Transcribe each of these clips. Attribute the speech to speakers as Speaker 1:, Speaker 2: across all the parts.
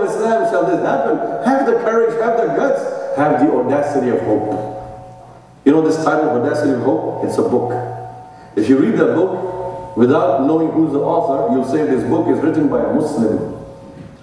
Speaker 1: Islam shall this happen? Have the courage, have the guts, have the audacity of hope. You know this title, Audacity of Hope? It's a book. If you read the book without knowing who's the author, you'll say this book is written by a Muslim.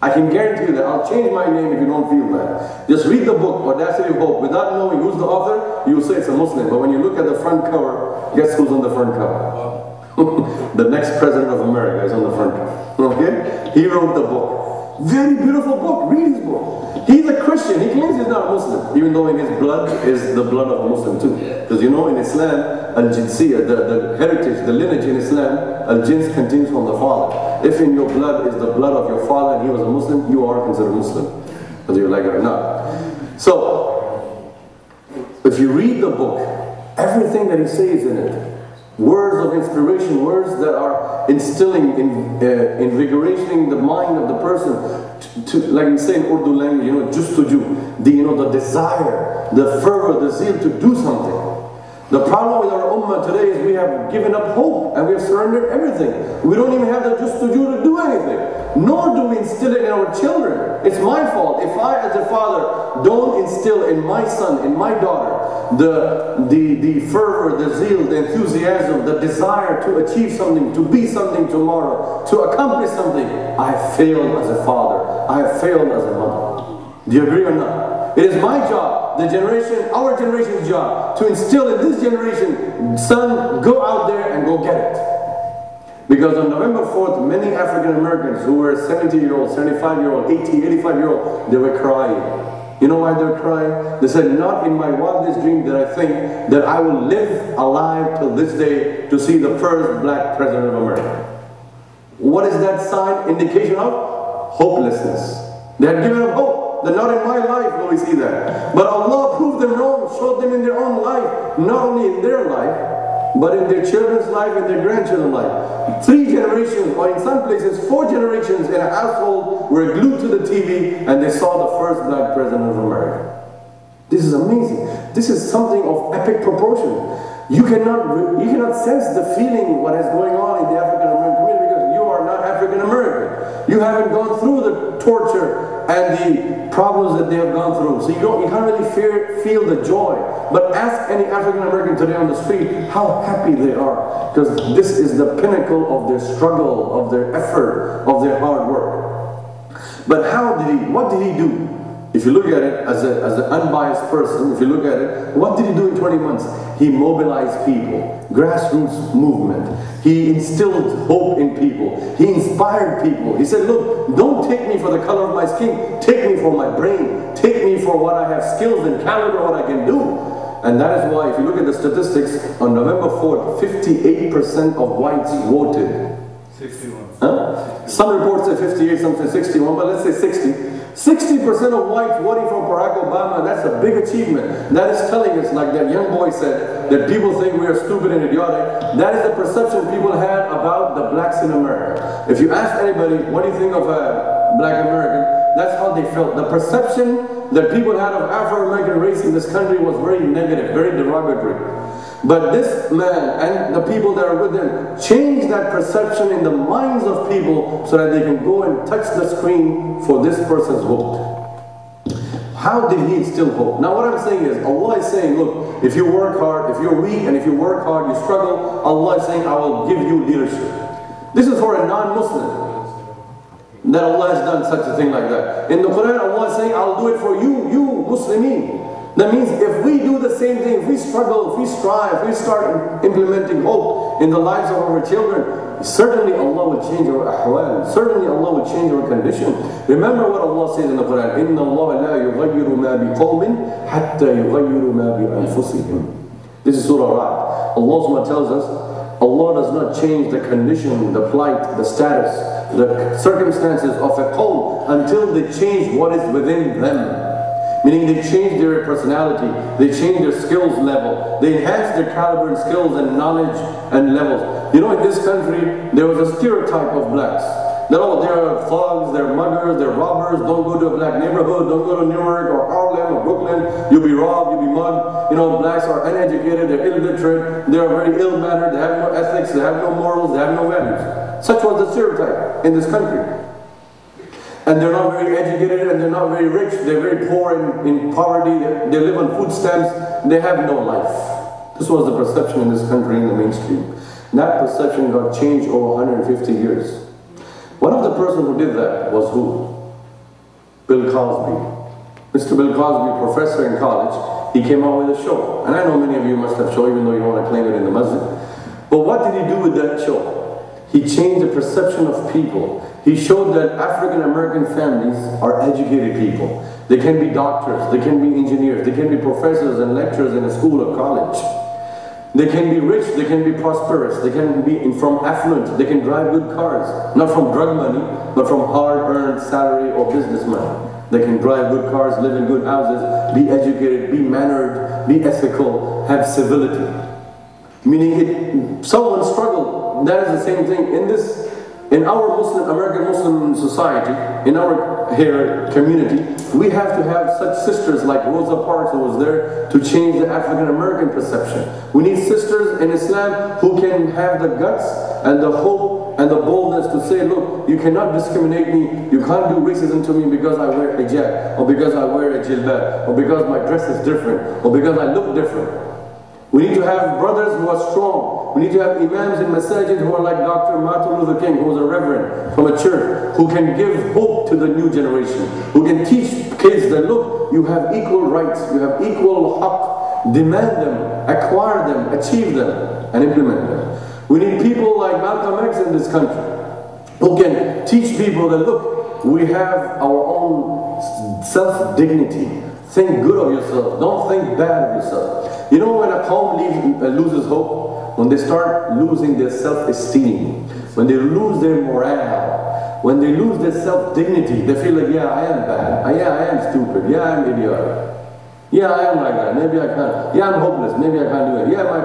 Speaker 1: I can guarantee you that. I'll change my name if you don't feel that. Just read the book, Audacity of Hope, without knowing who's the author, you'll say it's a Muslim. But when you look at the front cover, guess who's on the front cover? The next president of America is on the front cover. Okay? He wrote the book. Very beautiful book. Read his book. He's a Christian. He claims he's not a Muslim, even though in his blood is the blood of a Muslim too. Because you know in Islam, al-jinsiyah, the heritage, the lineage in Islam, al-jins continues from the father. If in your blood is the blood of your father and he was a Muslim, you are considered Muslim, whether you like it or not. So, if you read the book, everything that he says in it, words of inspiration, words that are instilling, invigorating the mind of the person to, like we say in Urdu language, you know, just to do, the desire, the fervor, the zeal to do something. The problem with our ummah today is we have given up hope and we have surrendered everything. We don't even have the just to do anything. Nor do we instill it in our children. It's my fault. If I as a father don't instill in my son, in my daughter, the fervor, the zeal, the enthusiasm, the desire to achieve something, to be something tomorrow, to accomplish something, I have failed as a father. I have failed as a mother. Do you agree or not? It is my job, our generation's job, to instill in this generation, son, go out there and go get it. Because on November 4th, many African Americans who were 70-year-old, 75-year-old, 80, 85-year-old, they were crying. You know why they were crying? They said, not in my wildest dream did I think that I will live alive till this day to see the first black president of America. What is that sign? Indication of hopelessness. They had given up hope. That not in my life will we see that. But Allah proved them wrong, showed them in their own life, not only in their life, but in their children's life and their grandchildren's life. 3 generations, or in some places 4 generations in a household were glued to the TV and they saw the first black president of America. This is amazing. This is something of epic proportion. You cannot sense the feeling what is going on in the African American community because you are not African American. You haven't gone through the torture and the problems that they have gone through. So you can't really feel the joy. But ask any African American today on the street how happy they are. Because this is the pinnacle of their struggle, of their effort, of their hard work. But what did he do? If you look at it as an unbiased person, if you look at it, what did he do in 20 months? He mobilized people, grassroots movement. He instilled hope in people. He inspired people. He said, look, don't take me for the color of my skin. Take me for my brain. Take me for what I have skills and caliber, what I can do. And that is why, if you look at the statistics, on November 4th, 58% of whites voted.
Speaker 2: 61.
Speaker 1: Huh? Some reports say 58, some say 61, but let's say 60. 60% of whites voting for Barack Obama, that's a big achievement. That is telling us, like that young boy said, that people think we are stupid and idiotic. That is the perception people had about the blacks in America. If you ask anybody, what do you think of a black American? That's how they felt. The perception that people had of Afro-American race in this country was very negative, very derogatory. But this man and the people that are with him changed that perception in the minds of people so that they can go and touch the screen for this person's vote. How did he instill hope? Now what I'm saying is, Allah is saying, look, if you work hard, if you're weak and if you work hard, you struggle, Allah is saying, I will give you leadership. This is for a non-Muslim. That Allah has done such a thing like that. In the Quran, Allah is saying, I'll do it for you Muslimin. That means if we do the same thing, if we struggle, if we strive, if we start implementing hope in the lives of our children, certainly Allah will change our ahwal. Certainly Allah will change our condition. Remember what Allah says in the Quran, إِنَّ اللَّهَ لَا يُغَيِّرُ مَا بِقَوْمٍ حَتَّى يُغَيِّرُ مَا بِأَنفُسِهِمْ. This is Surah Ra'd. Allah tells us, Allah does not change the condition, the plight, the status, the circumstances of a qawm until they change what is within them. Meaning they change their personality, they change their skills level, they enhance their caliber and skills and knowledge and levels. You know, in this country, there was a stereotype of blacks. That, oh, they're thugs, they're muggers, they're robbers, don't go to a black neighborhood, don't go to Newark or Harlem or Brooklyn, you'll be robbed, you'll be mugged. You know, blacks are uneducated, they're illiterate, they are very ill-mannered, they have no ethics, they have no morals, they have no values. Such was the stereotype in this country. and they're not very educated, and they're not very rich, they're very poor in poverty, they live on food stamps, they have no life. This was the perception in this country in the mainstream. And that perception got changed over 150 years. One of the persons who did that was who? Bill Cosby. Mr. Bill Cosby, professor in college, he came out with a show. And I know many of you must have shown, even though you don't want to claim it in the masjid. But what did he do with that show? He changed the perception of people. He showed that African American families are educated people. They can be doctors, they can be engineers, they can be professors and lecturers in a school or college. They can be rich, they can be prosperous, they can be from affluent, they can drive good cars. Not from drug money, but from hard-earned salary or business money. They can drive good cars, live in good houses, be educated, be mannered, be ethical, have civility. Meaning someone struggled. That is the same thing in our American Muslim society, in our here community. We have to have such sisters like Rosa Parks, who was there to change the African American perception. We need sisters in Islam who can have the guts and the hope and the boldness to say, look, you cannot discriminate me, you can't do racism to me because I wear hijab, or because I wear a jilbab, or because my dress is different, or because I look different. We need to have brothers who are strong. We need to have imams in masajid who are like Dr. Martin Luther King, who is a reverend from a church, who can give hope to the new generation, who can teach kids that, look, you have equal rights, you have equal haqq, demand them, acquire them, achieve them, and implement them. We need people like Malcolm X in this country, who can teach people that, look, we have our own self-dignity. Think good of yourself, don't think bad of yourself. You know, when a qawm loses hope, when they start losing their self-esteem, when they lose their morale, when they lose their self-dignity, they feel like, yeah, I am bad, yeah, I am stupid, yeah, I am idiotic, yeah, I am like that, maybe I can't, yeah, I'm hopeless, maybe I can't do it, yeah, my